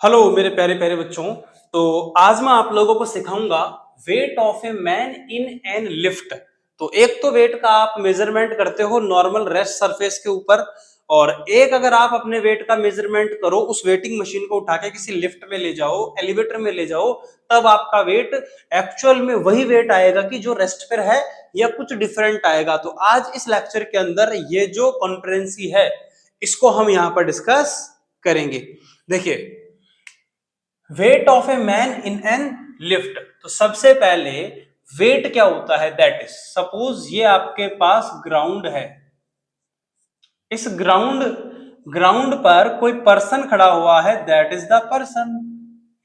Hello मेरे प्यारे प्यारे बच्चों। तो आज मैं आप लोगों को सिखाऊंगा weight of a man in an lift. तो एक तो वेट का आप मेजरमेंट करते हो नॉर्मल रेस्ट सरफेस के ऊपर, और एक अगर आप अपने वेट का मेजरमेंट करो उस वेटिंग मशीन को उठा के किसी लिफ्ट में ले जाओ, एलिवेटर में ले जाओ, तब आपका वेट एक्चुअल में वही वेट आएगा कि जो रेस्ट पर है या कुछ डिफरेंट आएगा। तो आज इस लेक्चर के अंदर ये जो कॉन्फ्रेंसी है इसको हम यहाँ पर डिस्कस करेंगे। देखिए, weight of a man in an lift. तो सबसे पहले वेट क्या होता है, दैट इज सपोज ये आपके पास ग्राउंड है, इस ग्राउंड पर कोई पर्सन खड़ा हुआ है, दैट इज द पर्सन,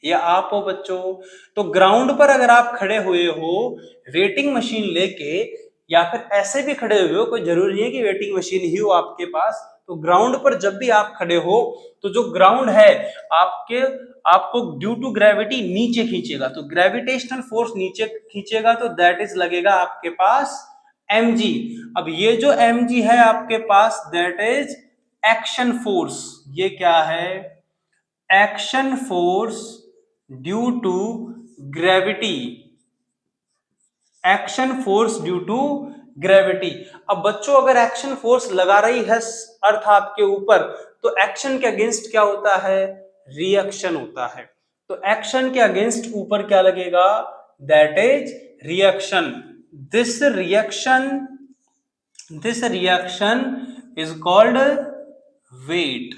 या आप हो बच्चों। तो ग्राउंड पर अगर आप खड़े हुए हो वेटिंग मशीन लेके, या फिर ऐसे भी खड़े हुए हो, कोई जरूरी नहीं है कि वेटिंग मशीन ही हो आपके पास। तो ग्राउंड पर जब भी आप खड़े हो तो जो ग्राउंड है आपको ड्यू टू ग्रेविटी नीचे खींचेगा। तो ग्रेविटेशनल फोर्स नीचे खींचेगा, तो दैट इज लगेगा आपके पास mg। अब ये जो mg है आपके पास, दैट इज एक्शन फोर्स। ये क्या है? Action force due to gravity. Action force due to gravity. अब बच्चों अगर एक्शन फोर्स लगा रही है अर्थ आपके ऊपर, तो एक्शन के अगेंस्ट क्या होता है? रिएक्शन होता है। तो एक्शन के अगेंस्ट ऊपर क्या लगेगा? That is reaction. This reaction is called weight.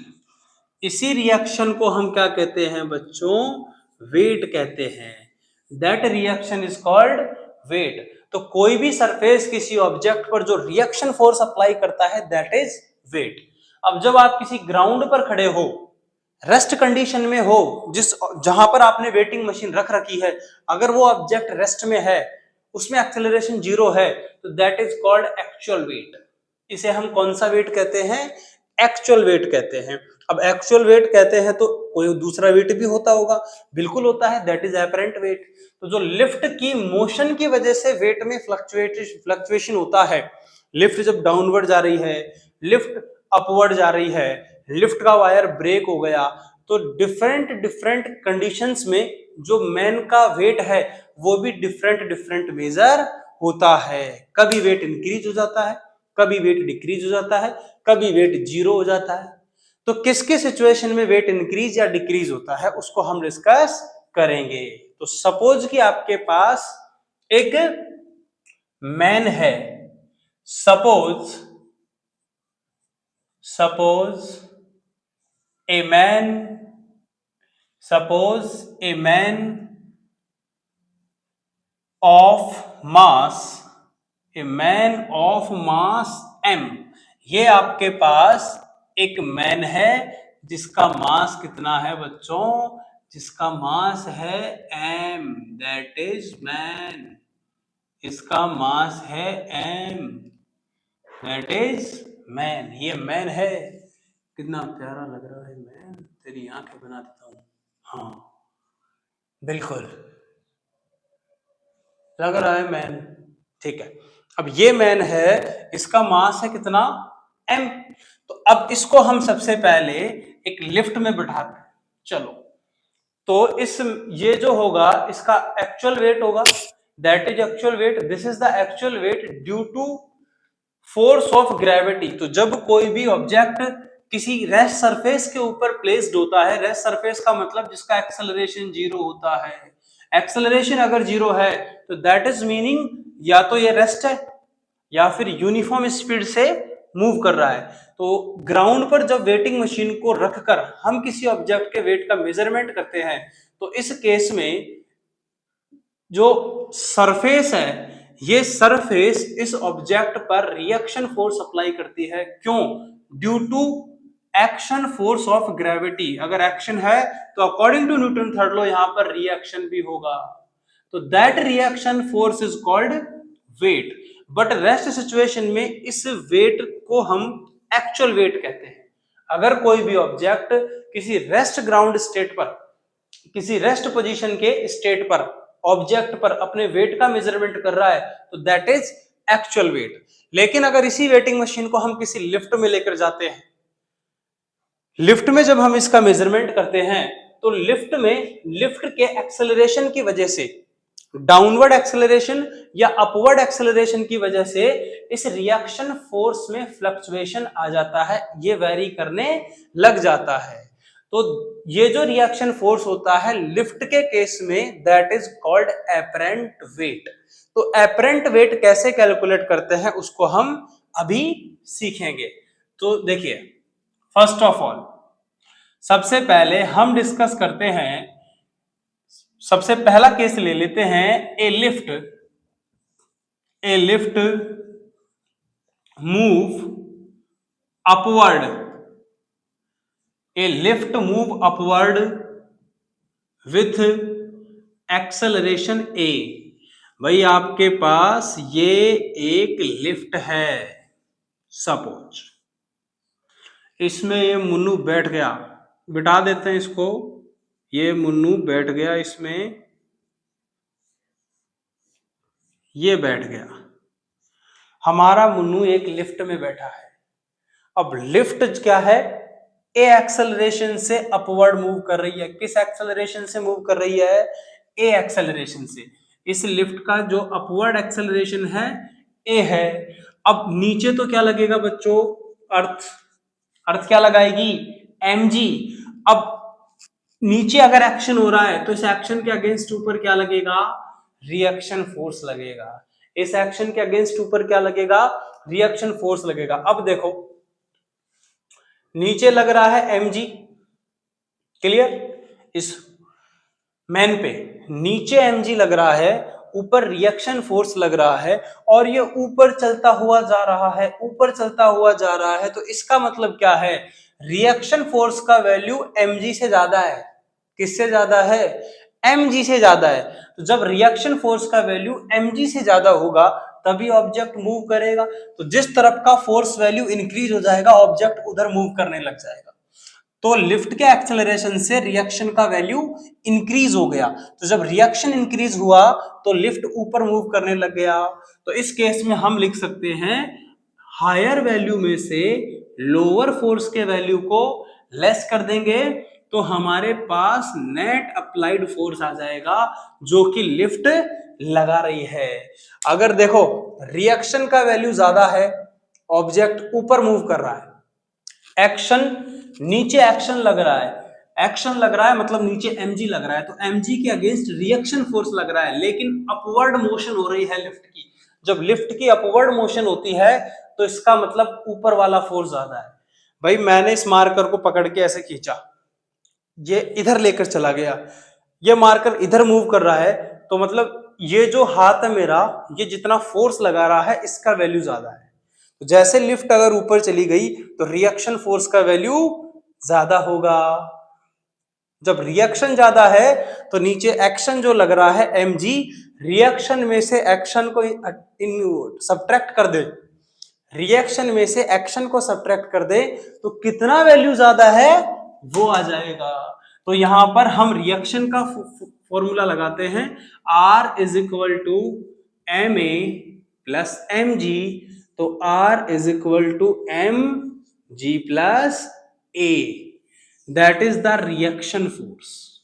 इसी रिएक्शन को हम क्या कहते हैं बच्चों? वेट कहते हैं। That reaction is called weight. तो कोई भी सरफेस किसी ऑब्जेक्ट पर जो रिएक्शन फोर्स अप्लाई करता है, दैट इज वेट। अब जब आप किसी ग्राउंड पर खड़े हो, रेस्ट कंडीशन में हो, जहां पर आपने वेटिंग मशीन रख रखी है, अगर वो ऑब्जेक्ट रेस्ट में है, उसमें एक्सेलरेशन 0 है, तो that is called actual wait. इसे हम कौन सा वेट कहते हैं? एक्चुअल वेट कहते हैं। अब एक्चुअल वेट कहते हैं तो कोई दूसरा वेट भी होता होगा, बिल्कुल होता है, दैट इज एपरेंट वेट। तो जो लिफ्ट की मोशन की वजह से वेट में फ्लक्चुएशन होता है, लिफ्ट जब डाउनवर्ड जा रही है, लिफ्ट अपवर्ड जा रही है, लिफ्ट का वायर ब्रेक हो गया, तो डिफरेंट डिफरेंट कंडीशंस में जो मैन का वेट है वो भी डिफरेंट डिफरेंट मेजर होता है। कभी वेट इंक्रीज हो जाता है, कभी वेट डिक्रीज हो जाता है, कभी वेट 0 हो जाता है। तो किसके सिचुएशन में वेट इंक्रीज या डिक्रीज होता है उसको हम डिस्कस करेंगे। तो सपोज कि आपके पास एक मैन है, suppose a man of mass m। ये आपके पास एक मैन है जिसका मास कितना है बच्चों? जिसका मास है m, दैट इज मैन। इसका मास है m, दैट इज मैन। ये मैन है। कितना प्यारा लग रहा है मैन, तेरी आंखें बना देता हूं। हाँ बिल्कुल लग रहा है मैन, ठीक है। अब ये मैन है, इसका मास है कितना? m। तो अब इसको हम सबसे पहले एक लिफ्ट में बिठाते हैं। चलो, तो इस ये जो होगा इसका एक्चुअल वेट होगा, that is actual weight. This is the actual weight due to force of gravity. तो जब कोई भी ऑब्जेक्ट किसी रेस्ट सरफेस के ऊपर प्लेस्ड होता है, रेस्ट सरफेस का मतलब जिसका एक्सेलरेशन 0 होता है, एक्सेलरेशन अगर 0 है तो दैट इज मीनिंग या तो ये रेस्ट है या फिर यूनिफॉर्म स्पीड से मूव कर रहा है। तो ग्राउंड पर जब वेटिंग मशीन को रखकर हम किसी ऑब्जेक्ट के वेट का मेजरमेंट करते हैं, तो इस केस में जो सरफेस है, ये सरफेस इस ऑब्जेक्ट पर रिएक्शन फोर्स अप्लाई करती है। क्यों? Due to action force of gravity. अगर एक्शन है तो according to Newton third law यहां पर रिएक्शन भी होगा। तो that reaction force is called weight. But rest situation में इस वेट को हम एक्चुअल वेट कहते हैं। अगर कोई भी ऑब्जेक्ट किसी रेस्ट ग्राउंड स्टेट पर, किसी रेस्ट पोजीशन के स्टेट पर ऑब्जेक्ट पर अपने वेट का मेजरमेंट कर रहा है, तो दैट इज एक्चुअल वेट। लेकिन अगर इसी वेटिंग मशीन को हम किसी लिफ्ट में लेकर जाते हैं, लिफ्ट में जब हम इसका मेजरमेंट करते हैं तो लिफ्ट के एक्सेलरेशन की वजह से, डाउनवर्ड एक्सेलरेशन या अपवर्ड एक्सेलरेशन की वजह से इस रिएक्शन फोर्स में फ्लक्चुएशन आ जाता है, ये वेरी करने लग जाता है। तो ये जो रिएक्शन फोर्स होता है लिफ्ट के केस में, that is called apparent weight. तो एपरेंट वेट कैसे कैलकुलेट करते हैं उसको हम अभी सीखेंगे। तो देखिए, फर्स्ट ऑफ ऑल सबसे पहले हम डिस्कस करते हैं, सबसे पहला केस ले लेते हैं, a lift move upward, a lift move upward with acceleration a. भाई आपके पास ये एक लिफ्ट है, सपोज इसमें ये मुन्नू बैठ गया, बिठा देते हैं इसको, ये मुन्नू बैठ गया इसमें, ये बैठ गया, हमारा मुन्नू एक लिफ्ट में बैठा है। अब लिफ्ट क्या है, ए एक्सेलरेशन से अपवर्ड मूव कर रही है। किस एक्सेलरेशन से मूव कर रही है, ए एक्सेलरेशन से। इस लिफ्ट का जो अपवर्ड एक्सेलरेशन है ए है। अब नीचे तो क्या लगेगा बच्चों, अर्थ क्या लगाएगी, mg। अब नीचे अगर एक्शन हो रहा है तो इस एक्शन के अगेंस्ट ऊपर क्या लगेगा, रिएक्शन फोर्स लगेगा। इस एक्शन के अगेंस्ट ऊपर क्या लगेगा, रिएक्शन फोर्स लगेगा। अब देखो नीचे लग रहा है mg, क्लियर, इस मैन पे नीचे mg लग रहा है, ऊपर रिएक्शन फोर्स लग रहा है, और ये ऊपर चलता हुआ जा रहा है, ऊपर चलता हुआ जा रहा है। तो इसका मतलब क्या है, रिएक्शन फोर्स का वैल्यू mg से ज्यादा है। किससे ज्यादा है, mg से ज्यादा है। तो जब रिएक्शन फोर्स का वैल्यू mg से ज्यादा होगा तभी ऑब्जेक्ट मूव करेगा। तो जिस तरफ का फोर्स वैल्यू इंक्रीज हो जाएगा ऑब्जेक्ट उधर मूव करने लग जाएगा। तो लिफ्ट के एक्सेलरेशन से रिएक्शन का वैल्यू इंक्रीज हो गया। तो जब रिएक्शन इंक्रीज हुआ तो लिफ्ट ऊपर मूव करने लग गया। तो इस केस में हम लिख सकते हैं, हायर वैल्यू में से लोअर फोर्स के वैल्यू को लेस कर देंगे तो हमारे पास नेट अप्लाइड फोर्स आ जाएगा जो कि लिफ्ट लगा रही है। अगर देखो रिएक्शन का वैल्यू ज्यादा है, ऑब्जेक्ट ऊपर मूव कर रहा है, एक्शन नीचे एक्शन लग रहा है, एक्शन लग रहा है मतलब नीचे mg लग रहा है, तो mg के अगेंस्ट रिएक्शन फोर्स लग रहा है, लेकिन अपवर्ड मोशन हो रही है लिफ्ट की। जब लिफ्ट की अपवर्ड मोशन होती है तो इसका मतलब ऊपर वाला फोर्स ज्यादा है। भाई मैंने इस मार्कर को पकड़ के ऐसे खींचा, ये इधर लेकर चला गया, ये मार्कर इधर मूव कर रहा है, तो मतलब ये जो हाथ है मेरा, ये जितना फोर्स लगा रहा है इसका वैल्यू ज्यादा है। तो जैसे लिफ्ट अगर ऊपर चली गई तो रिएक्शन फोर्स का वैल्यू ज्यादा होगा। जब रिएक्शन ज्यादा है तो नीचे एक्शन जो लग रहा है mg, रिएक्शन में से एक्शन को सब्ट्रैक्ट कर दे, रिएक्शन में से एक्शन को सब्ट्रैक्ट कर दे तो कितना वैल्यू ज्यादा है वो आ जाएगा। तो यहां पर हम रिएक्शन का फॉर्मूला लगाते हैं, R is equal to M A plus M G. तो R is equal to M G plus A, that is the reaction force.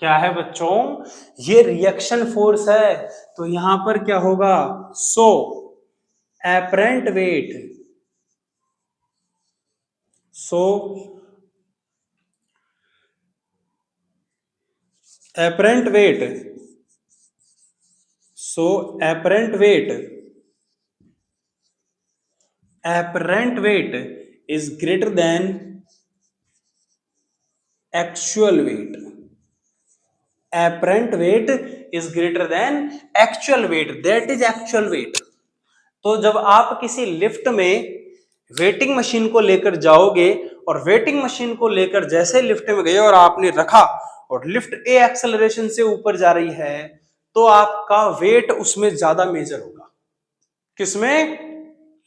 क्या है बच्चों, ये रिएक्शन फोर्स है। तो यहां पर क्या होगा, सो apparent weight, so apparent weight, so apparent weight is greater than actual weight, apparent weight is greater than actual weight, that is actual weight। तो जब आप किसी लिफ्ट में वेटिंग मशीन को लेकर जाओगे और वेटिंग मशीन को लेकर जैसे लिफ्ट में गए और आपने रखा और लिफ्ट ए एक्सेलरेशन से ऊपर जा रही है तो आपका वेट उसमें ज्यादा मेजर होगा। किसमें,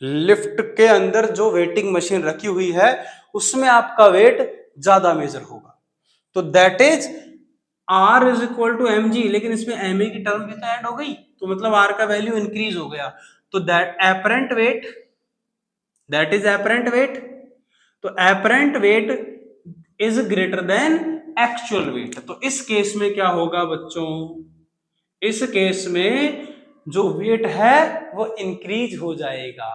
लिफ्ट के अंदर जो वेटिंग मशीन रखी हुई है उसमें आपका वेट ज्यादा मेजर होगा। तो that is R is equal to M G, लेकिन इसमें एम ए की टर्म भी तो ऐड हो गई, तो मतलब R का वैल्यू इंक्रीज हो गया। तो that apparent weight, that is apparent weight, तो apparent weight is greater than actual weight. तो इस केस में क्या होगा बच्चों, इस केस में जो वेट है वो इंक्रीज हो जाएगा।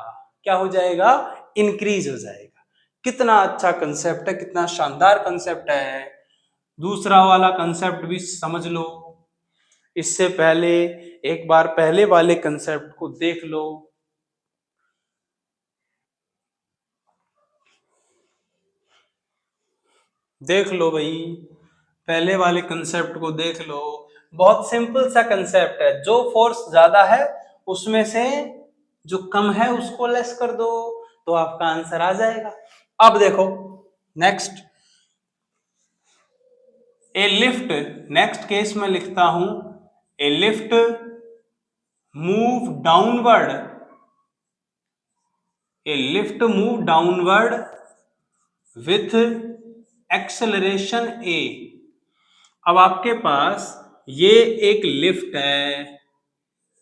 क्या हो जाएगा, इंक्रीज हो जाएगा। कितना अच्छा कंसेप्ट है, कितना शानदार कंसेप्ट है। दूसरा वाला कंसेप्ट भी समझ लो। इससे पहले एक बार पहले वाले कंसेप्ट को देख लो। देख लो भाई, पहले वाले कंसेप्ट को देख लो। बहुत सिंपल सा कंसेप्ट है, जो फोर्स ज्यादा है उसमें से जो कम है उसको लेस कर दो तो आपका आंसर आ जाएगा। अब देखो next, a lift, next case में लिखता हूं, a lift move downward, a lift move downward with acceleration a. अब आपके पास ये एक लिफ्ट है,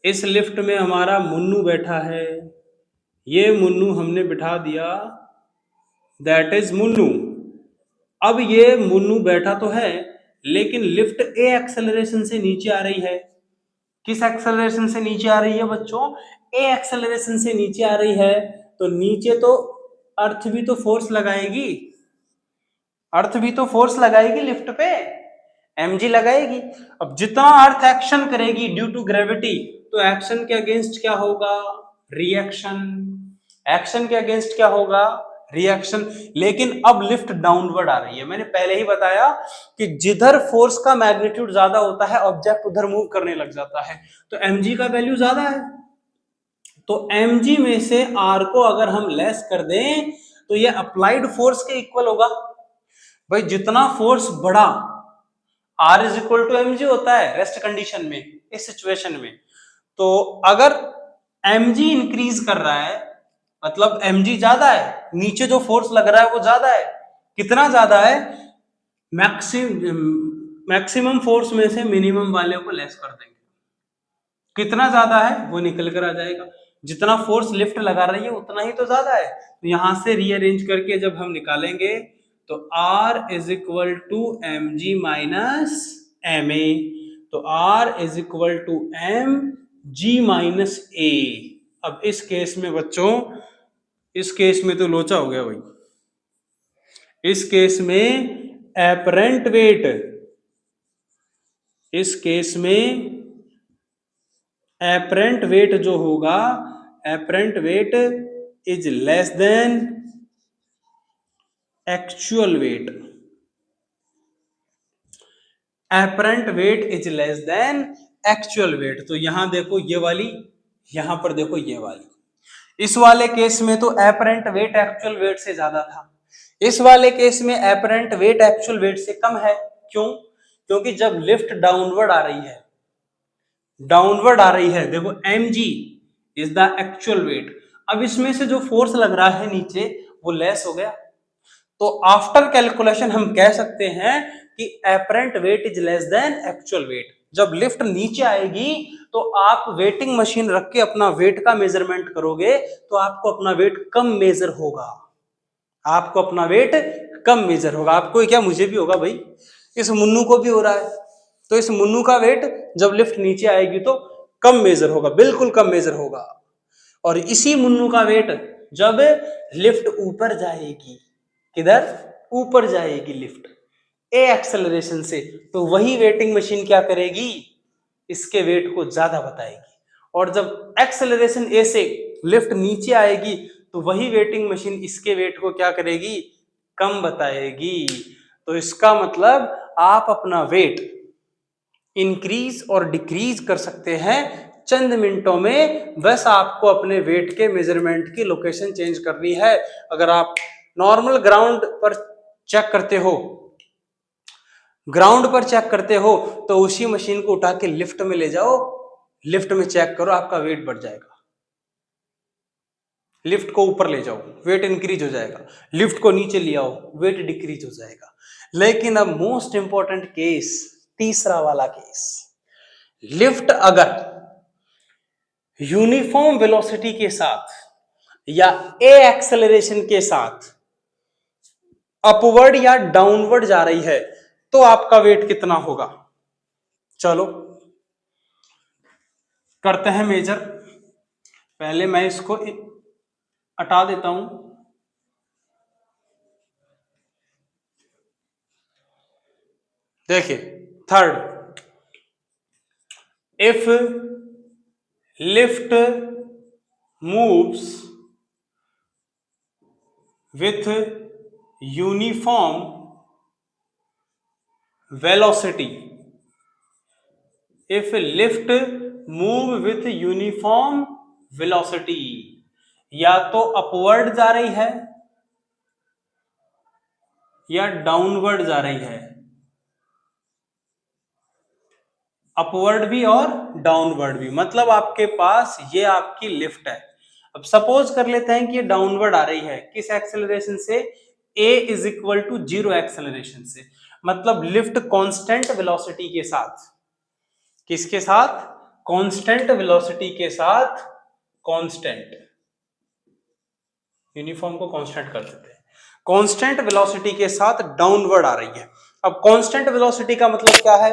इस लिफ्ट में हमारा मुन्नू बैठा है, ये मुन्नू हमने बिठा दिया, दैट इज मुन्नू। अब ये मुन्नू बैठा तो है लेकिन लिफ्ट ए एक्सेलरेशन से नीचे आ रही है। किस एक्सेलरेशन से नीचे आ रही है बच्चों, ए एक्सेलरेशन से नीचे आ रही है। तो नीचे तो अर्थ भी तो फोर्स लगाएगी, अर्थ भी तो फोर्स लगाएगी लिफ्ट पे, mg लगाएगी। अब जितना अर्थ एक्शन करेगी ड्यू टू ग्रेविटी, तो एक्शन के अगेंस्ट क्या होगा, रिएक्शन। एक्शन के अगेंस्ट क्या होगा, रिएक्शन। लेकिन अब लिफ्ट डाउनवर्ड आ रही है। मैंने पहले ही बताया कि जिधर फोर्स का मैग्नीट्यूड ज्यादा होता है ऑब्जेक्ट उधर मूव करने लग जाता है। तो mg का वैल्यू ज्यादा है, तो mg में से r को अगर हम लेस कर दें तो ये अप्लाइड फोर्स के इक्वल होगा। भाई जितना फोर्स बढ़ा, R is equal to M G होता है रेस्ट कंडीशन में, इस सिचुएशन में। तो अगर mg इंक्रीज कर रहा है मतलब mg ज्यादा है, नीचे जो फोर्स लग रहा है वो ज्यादा है। कितना ज्यादा है, मैक्सिमम फोर्स में से मिनिमम वाले को लेस कर देंगे। कितना ज्यादा है वो निकल कर आ जाएगा। जितना फोर्स लिफ्ट लगा रही है उतना ही तो ज्यादा है। तो यहां से रीअरेंज करके जब हम निकालेंगे तो R is equal to M G minus M A, तो R is equal to M G minus A. अब इस केस में बच्चों, इस केस में तो लोचा हो गया भाई। इस केस में एपरेंट वेट, इस केस में एपरेंट वेट जो होगा, apparent weight is less than actual wait. Apparent weight is less than actual weight. तो यहां देखो ये वाली, यहां पर देखो ये वाली। इस वाले केस में तो एपरेंट वेट एक्चुअल वेट से ज्यादा था, इस वाले केस में एपरेंट वेट एक्चुअल वेट से कम है। क्यों, क्योंकि जब लिफ्ट डाउनवर्ड आ रही है, डाउनवर्ड आ रही है, देखो mg is the actual wait. अब इसमें से जो फोर्स लग रहा है नीचे वो लेस हो गया। तो आफ्टर कैलकुलेशन हम कह सकते हैं कि apparent weight is less than actual wait. जब लिफ्ट नीचे आएगी तो आप वेटिंग मशीन रख के अपना वेट का मेजरमेंट करोगे तो आपको अपना वेट कम मेजर होगा, आपको अपना वेट कम मेजर होगा। आपको क्या, मुझे भी होगा भाई, इस मुन्नू को भी हो रहा है। तो इस मुन्नू का वेट जब लिफ्ट नीचे आएगी तो कम मेजर होगा, बिल्कुल कम मेजर होगा। और इसी मुन्नू का वेट जब लिफ्ट ऊपर जाएगी, किधर, ऊपर जाएगी लिफ्ट ए एक्सेलरेशन से, तो वही वेटिंग मशीन क्या करेगी, इसके वेट को ज्यादा बताएगी। और जब एक्सेलरेशन ए से लिफ्ट नीचे आएगी तो वही वेटिंग मशीन इसके वेट को क्या करेगी, कम बताएगी। तो इसका मतलब आप अपना वेट इंक्रीज और डिक्रीज कर सकते हैं चंद मिनटों में। बस आपको अपने वेट के मेजरमेंट की लोकेशन चेंज करनी है। अगर आप नॉर्मल ग्राउंड पर चेक करते हो, ग्राउंड पर चेक करते हो, तो उसी मशीन को उठा के लिफ्ट में ले जाओ, लिफ्ट में चेक करो, आपका वेट बढ़ जाएगा। लिफ्ट को ऊपर ले जाओ, वेट इंक्रीज हो जाएगा, लिफ्ट को नीचे ले आओ, वेट डिक्रीज हो जाएगा। लेकिन अब मोस्ट इंपॉर्टेंट केस, तीसरा वाला केस, लिफ्ट अगर यूनिफॉर्म वेलोसिटी के साथ या ए एक्सेलरेशन के साथ अपवर्ड या डाउनवर्ड जा रही है, तो आपका वेट कितना होगा। चलो करते हैं मेजर। पहले मैं इसको हटा देता हूं। देखिए third, if lift moves with uniform velocity, if lift move with uniform velocity, या तो अपवर्ड जा रही है या डाउनवर्ड जा रही है, अपवर्ड भी और डाउनवर्ड भी, मतलब आपके पास ये आपकी लिफ्ट है। अब सपोज कर लेते हैं कि ये डाउनवर्ड आ रही है, किस एक्सेलरेशन से, a is equal to 0 acceleration से, मतलब लिफ्ट कांस्टेंट वेलोसिटी के साथ, किसके साथ, कांस्टेंट वेलोसिटी के साथ, कांस्टेंट, यूनिफॉर्म को कांस्टेंट कर देते हैं, कांस्टेंट वेलोसिटी के साथ डाउनवर्ड आ रही है। अब कांस्टेंट वेलोसिटी का मतलब क्या है,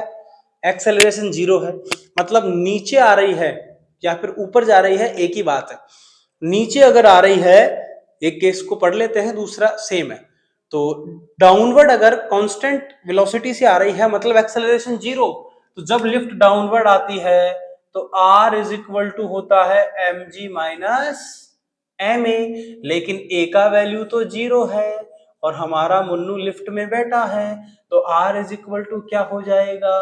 एक्सेलरेशन 0 है, मतलब नीचे आ रही है या फिर ऊपर जा रही है, एक ही बात है। नीचे अगर आ रही है, एक केस को पढ़ लेते हैं, दूसरा सेम है। तो डाउनवर्ड अगर कांस्टेंट वेलोसिटी से आ रही है मतलब एक्सेलरेशन 0, तो जब लिफ्ट डाउनवर्ड आती है तो r इज इक्वल टू होता है mg माइनस ma, लेकिन a का वैल्यू तो 0 है और हमारा मुन्नू लिफ्ट में बैठा है, तो r इज इक्वल टू क्या हो जाएगा,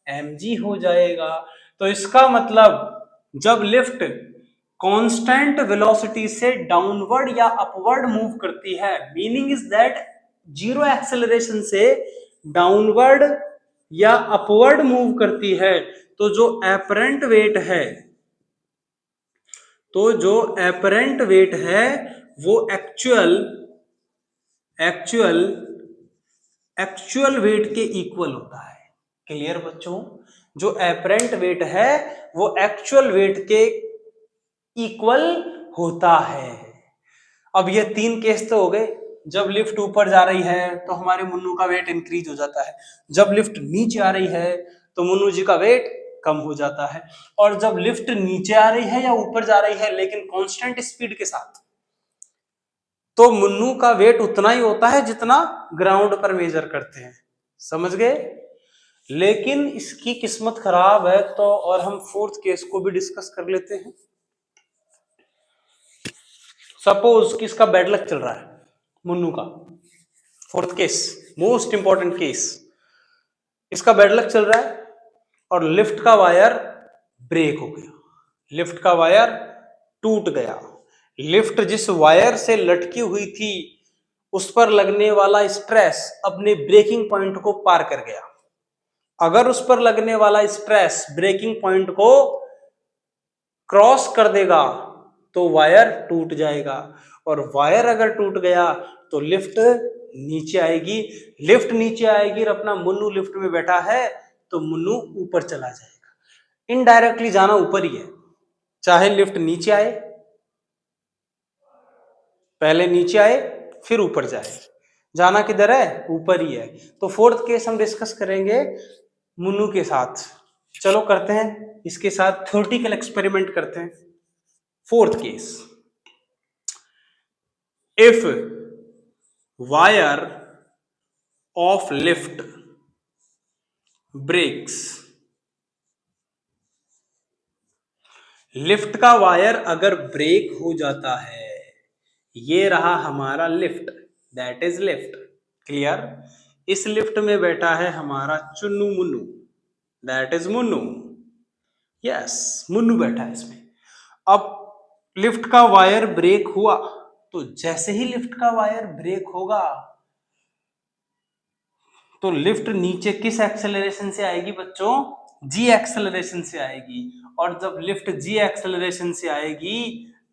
mg हो जाएगा। तो इसका मतलब जब लिफ्ट कांस्टेंट वेलोसिटी से डाउनवर्ड या अपवर्ड मूव करती है, मीनिंग इज दैट 0 एक्सेलरेशन से डाउनवर्ड या अपवर्ड मूव करती है, तो जो एपरेंट वेट है, तो जो एपरेंट वेट है वो एक्चुअल वेट के इक्वल होता है। क्लियर बच्चों, जो एपरेंट वेट है वो एक्चुअल वेट के इक्वल होता है। अब ये 3 केस तो हो गए, जब लिफ्ट ऊपर जा रही है तो हमारे मुन्नू का वेट इंक्रीज हो जाता है, जब लिफ्ट नीचे आ रही है तो मुन्नू जी का वेट कम हो जाता है, और जब लिफ्ट नीचे आ रही है या ऊपर जा रही है लेकिन कांस्टेंट स्पीड के साथ, तो मुन्नू का वेट उतना ही होता है जितना ग्राउंड पर मेजर करते हैं। समझ गए। लेकिन इसकी किस्मत खराब है, तो और हम फोर्थ केस को भी डिस्कस कर लेते हैं। सपोज कि इसका बैड लक चल रहा है मुन्नू का, fourth case, most important case, इसका बैड लक चल रहा है और लिफ्ट का वायर ब्रेक हो गया, लिफ्ट का वायर टूट गया। लिफ्ट जिस वायर से लटकी हुई थी उस पर लगने वाला स्ट्रेस अपने ब्रेकिंग पॉइंट को पार कर गया। अगर उस पर लगने वाला स्ट्रेस ब्रेकिंग पॉइंट को क्रॉस कर देगा तो वायर टूट जाएगा, और वायर अगर टूट गया तो लिफ्ट नीचे आएगी, लिफ्ट नीचे आएगी और अपना मुन्नू लिफ्ट में बैठा है तो मुन्नू ऊपर चला जाएगा। इनडायरेक्टली जाना ऊपर ही है, चाहे लिफ्ट नीचे आए, पहले नीचे आए फिर ऊपर जाए, जाना किधर है, ऊपर ही है। तो फोर्थ केस हम डिस्कस करेंगे मुन्नू के साथ। चलो करते हैं इसके साथ थ्योरेटिकल एक्सपेरिमेंट करते हैं। Fourth case, if wire of lift breaks, lift का वायर अगर ब्रेक हो जाता है, ये रहा हमारा lift, that is lift. Clear. इस लिफ्ट में बैठा है हमारा Chunnu Munnu, that is Munnu. Yes, Munnu बैठा है इसमें। अब लिफ्ट का वायर ब्रेक हुआ, तो जैसे ही लिफ्ट का वायर ब्रेक होगा तो लिफ्ट नीचे किस एक्सेलरेशन से आएगी बच्चों, जी एक्सेलरेशन से आएगी। और जब लिफ्ट जी एक्सेलरेशन से आएगी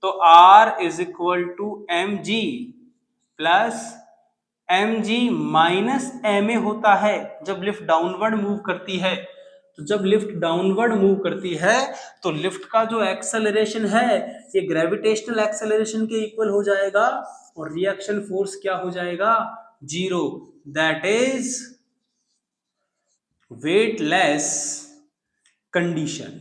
तो R is equal to M G plus M G minus M A होता है जब लिफ्ट डाउनवर्ड मूव करती है। तो जब लिफ्ट डाउनवर्ड मूव करती है तो लिफ्ट का जो एक्सेलरेशन है ये ग्रेविटेशनल एक्सेलरेशन के इक्वल हो जाएगा, और रिएक्शन फोर्स क्या हो जाएगा, 0, that is weightless condition,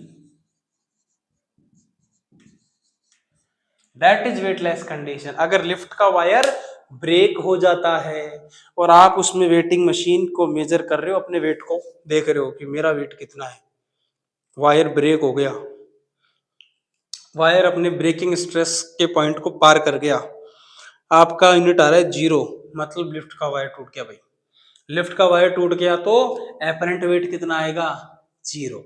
that is weightless condition. अगर लिफ्ट का वायर ब्रेक हो जाता है और आप उसमें वेटिंग मशीन को मेजर कर रहे हो, अपने वेट को देख रहे हो कि मेरा वेट कितना है, वायर ब्रेक हो गया, वायर अपने ब्रेकिंग स्ट्रेस के पॉइंट को पार कर गया, आपका यूनिट आ रहा है 0, मतलब लिफ्ट का वायर टूट गया भाई। लिफ्ट का वायर टूट गया तो एपरेंट वेट कितना आएगा? 0।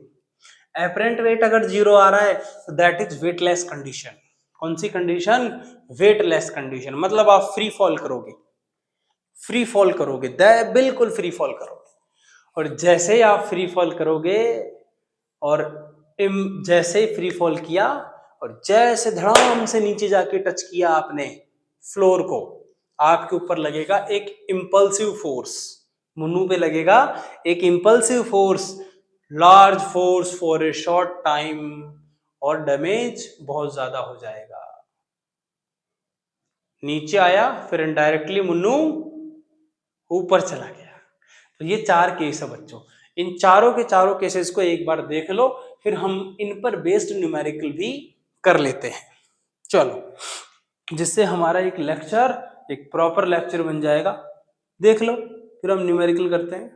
एपरेंट वेट अगर 0 आ रहा है तो दैट इज वेटलेस कंडीशन। कौन सी कंडीशन? Weightless condition. मतलब आप फ्री फॉल करोगे, फ्री फॉल करोगे, बिल्कुल फ्री फॉल करोगे। और जैसे ही आप फ्री फॉल करोगे और जैसे ही फ्री फॉल किया और जैसे धड़ाम से नीचे जाके टच किया आपने फ्लोर को, आपके ऊपर लगेगा एक इंपल्सिव फोर्स, मुन्नू पे लगेगा एक impulsive force, large force for a short time, और डैमेज बहुत ज्यादा हो जाएगा। नीचे आया फिर इनडायरेक्टली मुन्नू ऊपर चला गया। तो ये 4 केस है बच्चों। इन चारों के चारों केसेस को एक बार देख लो, फिर हम इन पर बेस्ड न्यूमेरिकल भी कर लेते हैं। चलो, जिससे हमारा एक लेक्चर एक प्रॉपर लेक्चर बन जाएगा। देख लो, फिर हम न्यूमेरिकल करते हैं।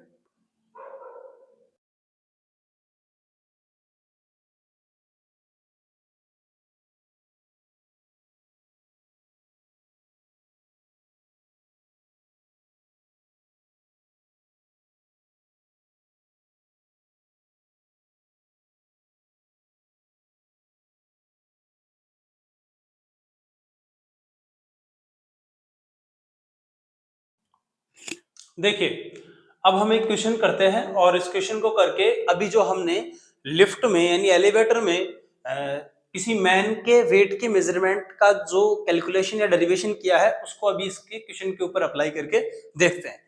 देखिए, अब हम एक क्वेश्चन करते हैं और इस क्वेश्चन को करके अभी जो हमने लिफ्ट में यानी एलिवेटर में किसी मैन के वेट के मेजरमेंट का जो कैलकुलेशन या डेरिवेशन किया है, उसको अभी इसके क्वेश्चन के ऊपर अप्लाई करके देखते हैं।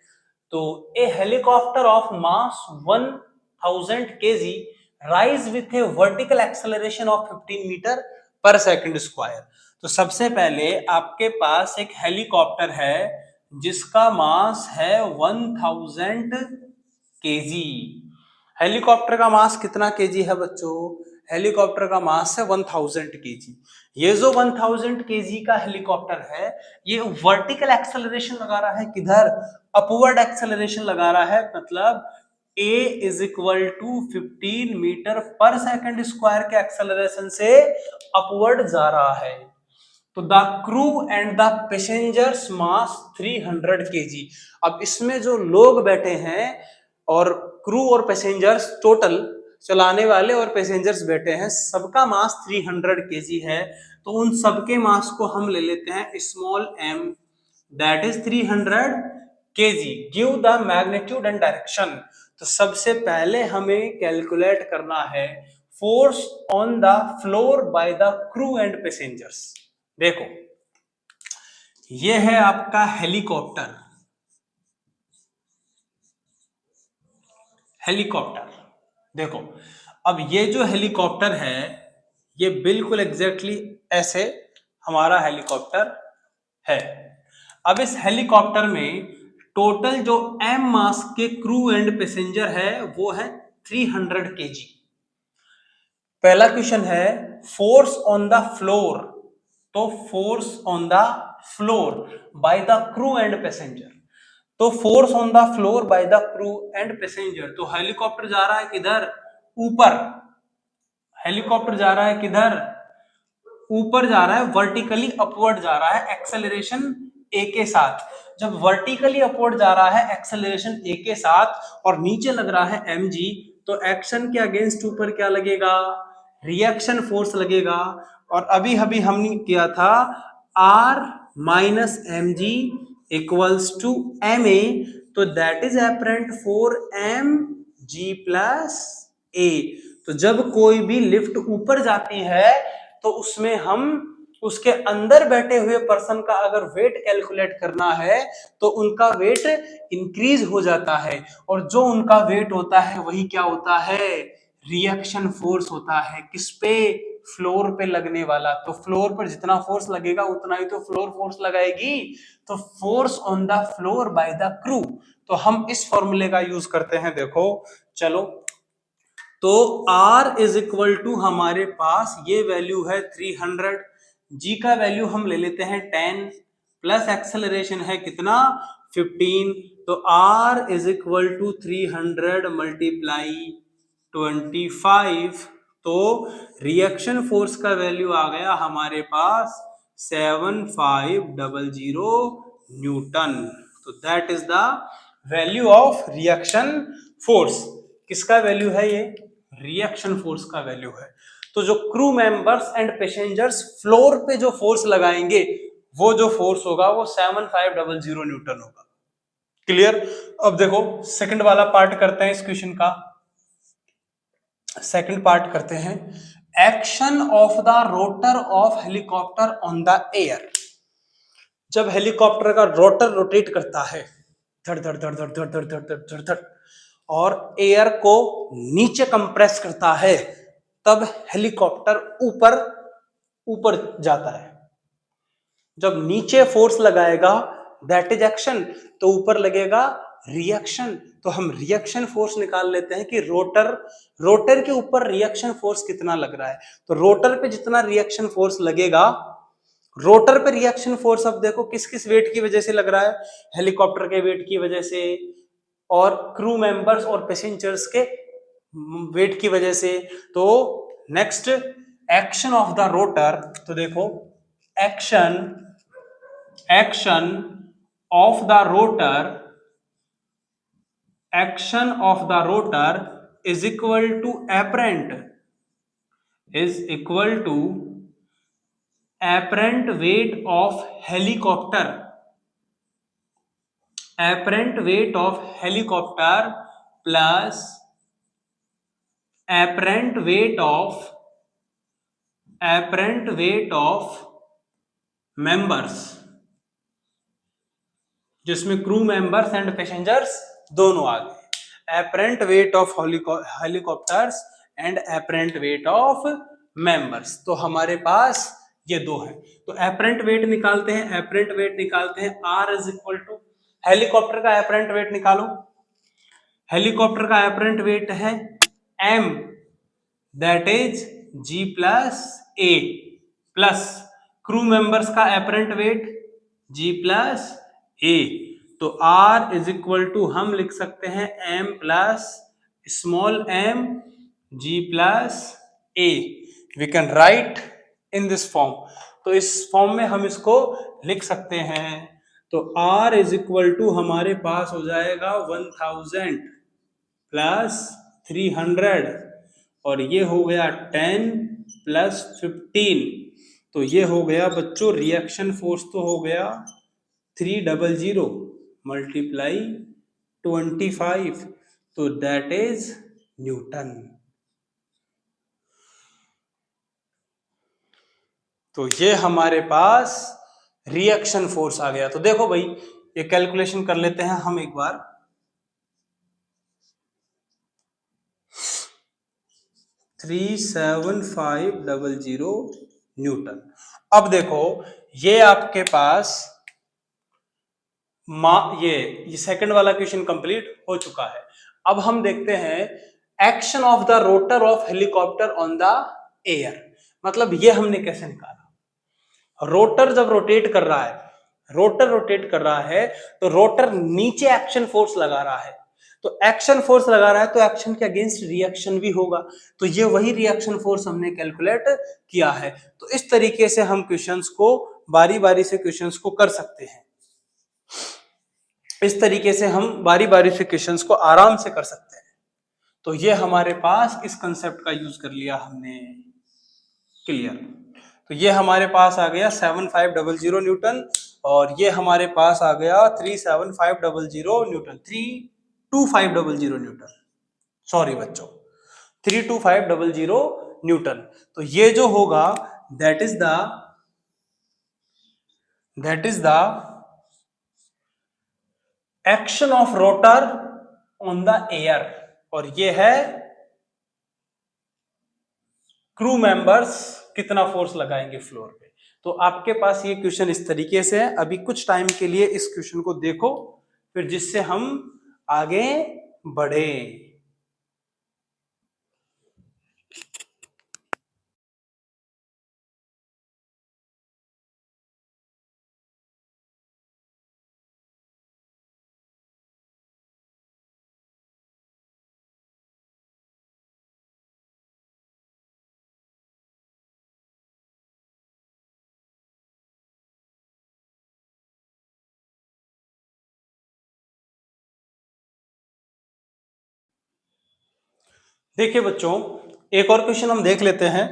तो a helicopter of mass 1000 kg rise with a vertical acceleration of 15 metre पर सेकंड स्क्वायर। तो सबसे पहले आपके पास एक हेलीकॉप्टर है जिसका मास है 1000 kg। हेलीकॉप्टर का मास कितना केजी है बच्चों? हेलीकॉप्टर का मास है 1000 kg। ये जो 1000 kg का हेलीकॉप्टर है, ये वर्टिकल एक्सेलरेशन लगा रहा है किधर? अपवर्ड एक्सेलरेशन लगा रहा है, मतलब a is equal to 15 metre पर सेकंड स्क्वायर के एक्सेलरेशन से अपवर्ड जा रहा है। तो the crew and the passengers mass 300 kg। अब इसमें जो लोग बैठे हैं और क्रू और पैसेंजर्स टोटल चलाने वाले और पैसेंजर्स बैठे हैं, सबका मास 300 kg है। तो उन सबके मास को हम ले लेते हैं small m, that is 300 kg। Give the magnitude and direction. तो सबसे पहले हमें कैलकुलेट करना है force on the floor by the crew and passengers. देखो, ये है आपका हेलीकॉप्टर, हेलीकॉप्टर देखो, अब ये जो हेलीकॉप्टर है ये बिल्कुल एग्जैक्टली ऐसे हमारा हेलीकॉप्टर है। अब इस हेलीकॉप्टर में टोटल जो एम मास के क्रू एंड पैसेंजर है वो है 300 kg। पहला क्वेश्चन है फोर्स ऑन द फ्लोर, तो force on the floor by the crew and passenger. तो force on the floor by the crew and passenger, तो हेलीकॉप्टर जा रहा है किधर? ऊपर। हेलीकॉप्टर जा रहा है किधर? ऊपर जा रहा है, वर्टिकली अपवर्ड जा रहा है एक्सेलरेशन a के साथ। जब वर्टिकली अपवर्ड जा रहा है एक्सेलरेशन a के साथ और नीचे लग रहा है mg, तो एक्शन के अगेंस्ट ऊपर क्या लगेगा? रिएक्शन फोर्स लगेगा। और अभी अभी हमने किया था r minus M G equals to M A, तो that is apparent for M G plus A. तो जब कोई भी लिफ्ट ऊपर जाती है तो उसमें हम उसके अंदर बैठे हुए पर्सन का अगर वेट कैलकुलेट करना है तो उनका वेट इंक्रीज हो जाता है, और जो उनका वेट होता है वही क्या होता है? रिएक्शन फोर्स होता है। किस पे? फ्लोर पे लगने वाला। तो फ्लोर पर जितना फोर्स लगेगा उतना ही तो फ्लोर फोर्स लगाएगी। तो force on the floor by the crew, तो हम इस फॉर्मूले का यूज करते हैं। देखो, चलो, तो R इज इक्वल टू हमारे पास ये वैल्यू है 300, G का वैल्यू हम ले लेते हैं 10, प्लस एक्सेलरेशन है कितना 15, तो R is equal to 300 multiply 25, तो रिएक्शन फोर्स का वैल्यू आ गया हमारे पास 7500 न्यूटन। तो that is the value of reaction force. किसका वैल्यू है ये? रिएक्शन फोर्स का वैल्यू है। तो जो crew members and passengers floor पे जो फोर्स लगाएंगे, वो जो फोर्स होगा वो 7500 न्यूटन होगा। क्लियर? अब देखो सेकंड वाला पार्ट करते हैं इस क्वेश्चन का। सेकंड पार्ट करते हैं, action of the rotor of helicopter on the air. जब हेलीकॉप्टर का रोटर रोटेट करता है धड़ धड़ धड़ धड़ धड़ धड़ धड़ धड़ धड़ धड़ और एयर को नीचे कंप्रेस करता है, तब हेलीकॉप्टर ऊपर ऊपर जाता है। जब नीचे फोर्स लगाएगा दैट इज एक्शन, तो ऊपर लगेगा रिएक्शन। तो हम रिएक्शन फोर्स निकाल लेते हैं कि रोटर के ऊपर रिएक्शन फोर्स कितना लग रहा है। तो रोटर पे जितना रिएक्शन फोर्स लगेगा, रोटर पे रिएक्शन फोर्स अब देखो किस किस वेट की वजह से लग रहा है, हेलीकॉप्टर के वेट की वजह से और क्रू मेंबर्स और पैसेंजर्स के वेट की वजह से। तो next action of the rotor, तो देखो action of the rotor is equal to apparent weight of helicopter plus apparent weight of members, जिसमें क्रू मेंबर्स एंड पैसेंजर्स दोनों आ गए। apparent weight of helicopters and apparent weight of members, तो हमारे पास ये दो है। तो apparent weight निकालते हैं, R is equal to helicopter का apparent weight निकालो। हेलीकॉप्टर का apparent weight है M, that is G plus A, plus crew members का apparent weight G plus A। तो R इज इक्वल टू हम लिख सकते हैं M plus small m G plus A। We can write in this form, तो इस form में हम इसको लिख सकते हैं। तो R इज इक्वल टू हमारे पास हो जाएगा 1000 प्लस 300 और ये हो गया 10 प्लस 15, तो ये हो गया बच्चों रिएक्शन फोर्स, तो हो गया 300 मल्टीप्लाई 25, तो दैट इज न्यूटन। तो ये हमारे पास रिएक्शन फोर्स आ गया। तो देखो भाई ये कैलकुलेशन कर लेते हैं हम एक बार। 37500 न्यूटन। अब देखो ये आपके पास ये सेकंड वाला क्वेश्चन कंप्लीट हो चुका है। अब हम देखते हैं action of the rotor of helicopter on the air. मतलब ये हमने कैसे निकाला, रोटर जब रोटेट कर रहा है तो रोटर नीचे एक्शन फोर्स लगा रहा है, तो एक्शन फोर्स लगा रहा है तो एक्शन के अगेंस्ट रिएक्शन भी होगा, तो ये वही रिएक्शन फोर्स हमने कैलकुलेट किया है। तो इस तरीके से हम क्वेश्चंस को बारी बारी से क्वेश्चंस को कर सकते हैं, इस तरीके से हम बारी बारी से क्वेश्चंस को आराम से कर सकते हैं। तो ये हमारे पास इस कंसेप्ट का यूज कर लिया हमने। क्लियर? तो ये हमारे पास आ गया 7500 न्यूटन और ये हमारे पास आ गया 37500 न्यूटन, 32500 न्यूटन, सॉरी बच्चों 32500 न्यूटन। तो ये जो होगा that is the action of rotor on the air और ये है क्रू मेंबर्स कितना फोर्स लगाएंगे फ्लोर पे। तो आपके पास ये क्वेश्चन इस तरीके से है। अभी कुछ टाइम के लिए इस क्वेश्चन को देखो, फिर जिससे हम आगे बढ़े। देखिए बच्चों, एक और क्वेश्चन हम देख लेते हैं।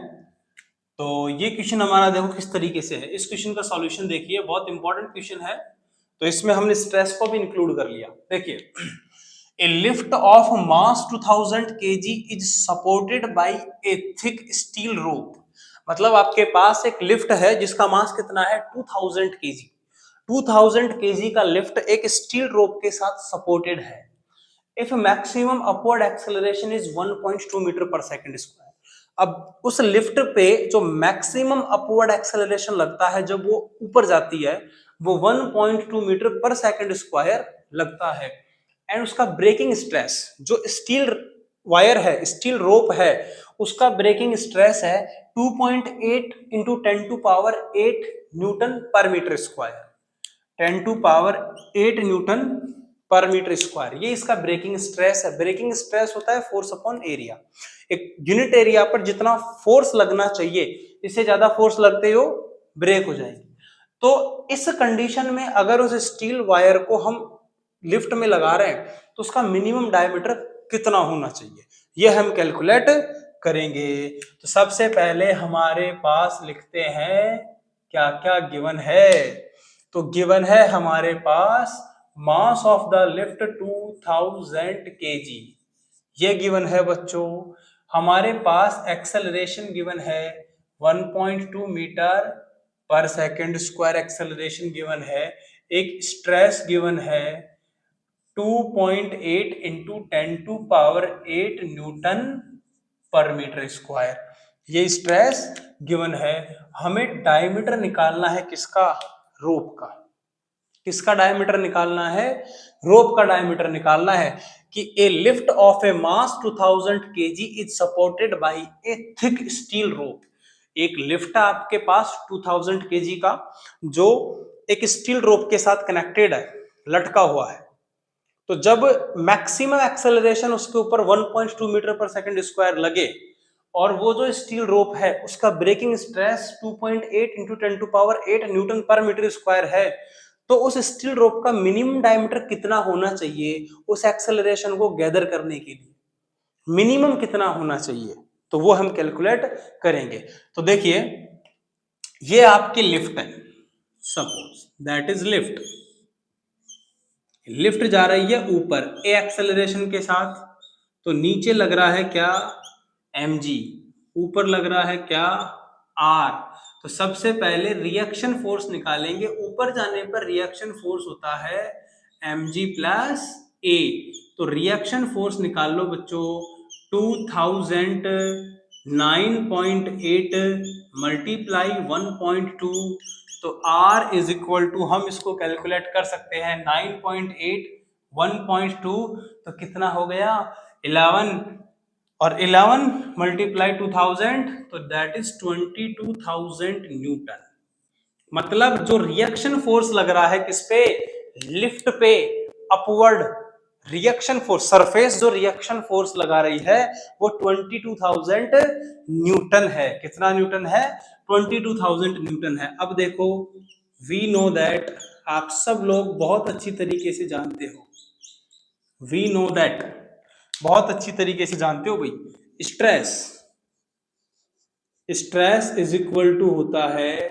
तो ये क्वेश्चन हमारा देखो किस तरीके से है। इस क्वेश्चन का सॉल्यूशन देखिए, बहुत इंपॉर्टेंट क्वेश्चन है। तो इसमें हमने स्ट्रेस को भी इंक्लूड कर लिया। देखिए, a lift of mass 2000 kg is supported by a thick steel rope. मतलब आपके पास एक लिफ्ट है जिसका मास कितना है 2000 kg। 2000 kg का लिफ्ट एक स्टील रोप के साथ सपोर्टेड है। If maximum upward acceleration is 1.2 metre पर सेकंड स्क्वायर। अब उस लिफ्ट पे जो मैक्सिमम अपवर्ड एक्सेलरेशन लगता है जब वो ऊपर जाती है, वो 1.2 मीटर पर सेकंड स्क्वायर लगता है। एंड उसका ब्रेकिंग स्ट्रेस, जो स्टील वायर है, स्टील रोप है, उसका ब्रेकिंग स्ट्रेस है 2.8 इंटू 10 टू पावर 8 न्यूटन पर metre square. 10 to power 8 newton पर मीटर स्क्वायर, ये इसका ब्रेकिंग स्ट्रेस है। ब्रेकिंग स्ट्रेस होता है फोर्स अपॉन एरिया। एक यूनिट एरिया पर जितना फोर्स लगना चाहिए, इससे ज्यादा फोर्स लगते हो ब्रेक हो जाएगी। तो इस कंडीशन में अगर उस स्टील वायर को हम लिफ्ट में लगा रहे हैं तो उसका मिनिमम डायमीटर कितना होना चाहिए, ये हम कैलकुलेट करेंगे। तो सबसे पहले हमारे पास लिखते हैं क्या क्या गिवन है। तो गिवन है हमारे पास mass of the lift 2000 kg, ये गिवन है बच्चों। हमारे पास एक्सेलरेशन गिवन है 1.2 मीटर पर सेकंड स्क्वायर एक्सेलरेशन गिवन है। एक स्ट्रेस गिवन है 2.8 इंटू 10 टू पावर 8 न्यूटन पर मीटर स्क्वायर, ये स्ट्रेस गिवन है। हमें डायमीटर निकालना है किसका, रोप का। किसका डायमीटर निकालना है, रोप का डायमीटर निकालना है। कि a lift of a mass 2000 kg is supported by a thick steel rope. एक लिफ्ट आपके पास 2000 kg का, जो एक स्टील रोप के साथ कनेक्टेड है, लटका हुआ है। तो जब मैक्सिमम एक्सेलरेशन उसके ऊपर 1.2 मीटर पर सेकंड स्क्वायर लगे, और वो जो स्टील रोप है उसका breaking stress 2.8 into 10 to power 8 newton पर मीटर स्क्वायर है, तो उस स्टील रोप का मिनिमम डायमीटर कितना होना चाहिए उस एक्सेलरेशन को गैदर करने के लिए, मिनिमम कितना होना चाहिए, तो वो हम कैलकुलेट करेंगे। तो देखिए, ये आपकी लिफ्ट है, suppose that is lift. Lift जा रही है ऊपर ए एक्सेलरेशन के साथ, तो नीचे लग रहा है क्या mg, ऊपर लग रहा है क्या r। तो सबसे पहले रिएक्शन फोर्स निकालेंगे। ऊपर जाने पर रिएक्शन फोर्स होता है mg प्लस a। तो रिएक्शन फोर्स निकाल लो बच्चों, 2009.8 मल्टीप्लाई 1.2, तो R इज इक्वल टू, हम इसको कैलकुलेट कर सकते हैं 9.8 1.2, तो कितना हो गया 11, और 11 मल्टीप्लाई 2000, तो दैट इज 22,000 न्यूटन। मतलब जो रिएक्शन फोर्स लग रहा है किस पे, लिफ्ट पे, अपवर्ड रिएक्शन फोर्स, सरफेस जो रिएक्शन फोर्स लगा रही है वो 22,000 न्यूटन है। कितना न्यूटन है, 22,000 न्यूटन है। अब देखो, वी नो दैट, आप सब लोग बहुत अच्छी तरीके से जानते हो, वी नो दैट, बहुत अच्छी तरीके से जानते हो भाई, stress, stress is equal to होता है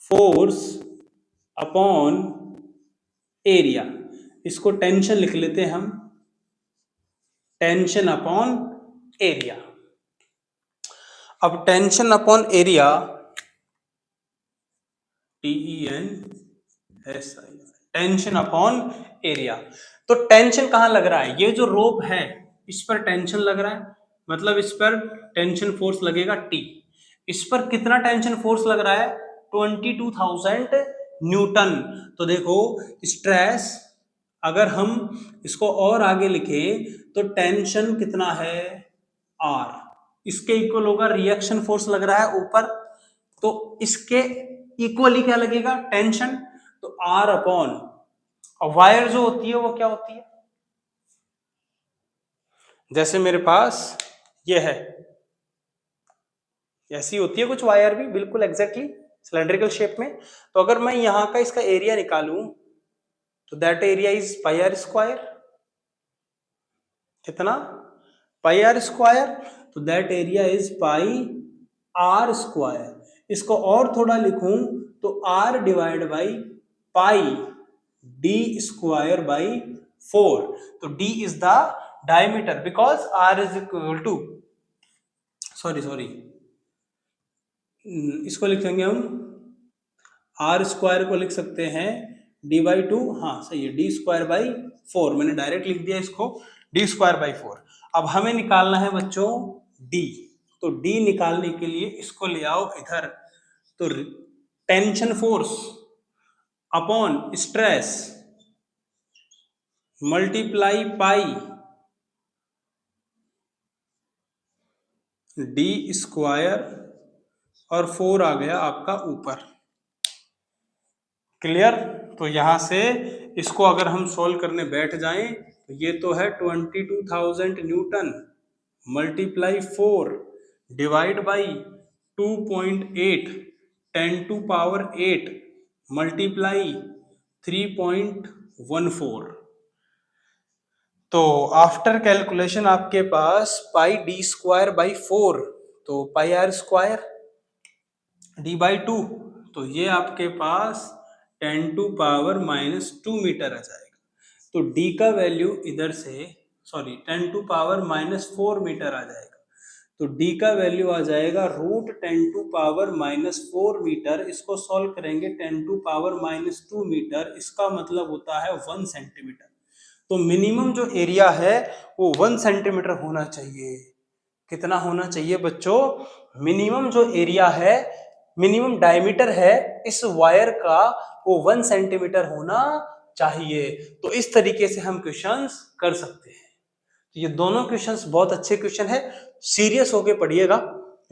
फोर्स अपॉन एरिया। इसको टेंशन लिख लेते हैं हम, टेंशन अपॉन एरिया। अब tension upon area, TENSI, tension upon area. तो टेंशन कहां लग रहा है, ये जो रोप है इस पर टेंशन लग रहा है, मतलब इस पर टेंशन फोर्स लगेगा T। इस पर कितना टेंशन फोर्स लग रहा है, 22,000 न्यूटन। तो देखो, स्ट्रेस अगर हम इसको और आगे लिखें तो टेंशन कितना है R, इसके इक्वल होगा रिएक्शन फोर्स लग रहा है ऊपर, तो इसके इक्वली क्या लगेगा टेंशन, तो R अपॉन, वायर जो होती है वो क्या होती है, जैसे मेरे पास ये है, ऐसी होती है कुछ वायर भी बिल्कुल एग्जैक्टली सिलेंड्रिकल शेप में। तो अगर मैं यहां का इसका एरिया निकालूं तो that area is pi r square, कितना पाई आर स्क्वायर, तो that area is pi r square. इसको और थोड़ा लिखूं तो r divide by pi d square by 4। तो d is the diameter because r is equal to, sorry इसको लिखेंगे हम, आर स्क्वायर को लिख सकते हैं डी बाई 2, हाँ सही है, डी स्क्वायर बाई 4, मैंने डायरेक्ट लिख दिया इसको डी स्क्वायर बाई 4। अब हमें निकालना है बच्चों डी, तो डी निकालने के लिए इसको ले आओ इधर, तो tension force upon stress multiply pi d square और 4 आ गया आपका ऊपर। क्लियर? तो यहां से इसको अगर हम सॉल्व करने बैठ जाएं तो ये तो है 22,000 newton multiply 4 divide by 2.8 10 to power 8 multiply 3.14। तो आफ्टर कैलकुलेशन आपके पास पाई डी स्क्वायर बाई 4, तो pi r square d by 2, तो ये आपके पास 10 टू पावर -2 मीटर आ जाएगा। तो डी का वैल्यू इधर से, सॉरी 10 टू पावर -4 मीटर आ जाएगा। तो डी का वैल्यू आ जाएगा √10 टू पावर -4 मीटर। इसको सॉल्व करेंगे 10 टू पावर -2 मीटर, इसका मतलब होता है 1 सेंटीमीटर। तो मिनिमम जो एरिया है वो 1 सेंटीमीटर होना चाहिए। कितना होना चाहिए बच्चों? मिनिमम जो एरिया है, मिनिमम डायमीटर है इस वायर का, वो 1 सेंटीमीटर होना चाहिए। तो इस तरीके से हम क्वेश्चंस कर सकते हैं। तो ये दोनों क्वेश्चंस बहुत अच्छे क्वेश्चन है, सीरियस होके पढ़िएगा।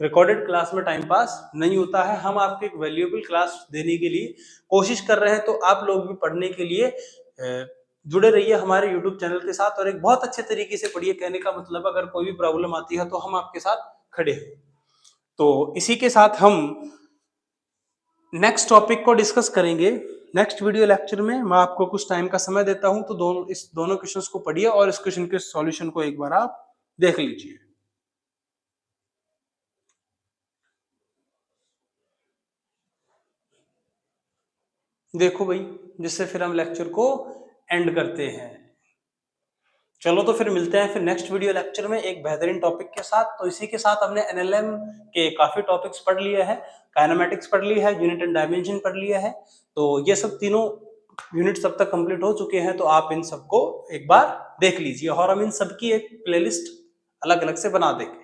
रिकॉर्डेड क्लास में टाइम पास नहीं होता है, हम आपको एक वैल्यूएबल क्लास देने के लिए कोशिश कर रहे हैं। तो आप लोग भी पढ़ने के लिए जुड़े रहिए हमारे YouTube चैनल के साथ और एक बहुत अच्छे तरीके से पढ़िए। कहने का मतलब अगर कोई भी प्रॉब्लम आती है तो हम आपके साथ खड़े हैं। तो इसी के साथ हम नेक्स्ट टॉपिक को डिस्कस करेंगे नेक्स्ट वीडियो लेक्चर में। मैं आपको कुछ टाइम का समय देता हूं, तो इस दोनों क्वेश्चंस को पढ़िए और इस क्वेश्चन के सॉल्यूशन को एक बार आप देख लीजिए। देखो भाई, जिससे फिर हम लेक्चर को एंड करते हैं। चलो तो फिर मिलते हैं फिर नेक्स्ट वीडियो लेक्चर में एक बेहतरीन टॉपिक के साथ। तो इसी के साथ हमने एनएलएम के काफी टॉपिक्स पढ़ लिए हैं, काइनेमेटिक्स पढ़ ली है, यूनिट एंड डायमेंशन पढ़ लिया है। तो ये सब तीनों यूनिट तब तक कंप्लीट हो चुके हैं। तो आप इन सबको एक बार देख लीजिए और हम इन सबकी एक प्लेलिस्ट अलग अलग से बना देंगे।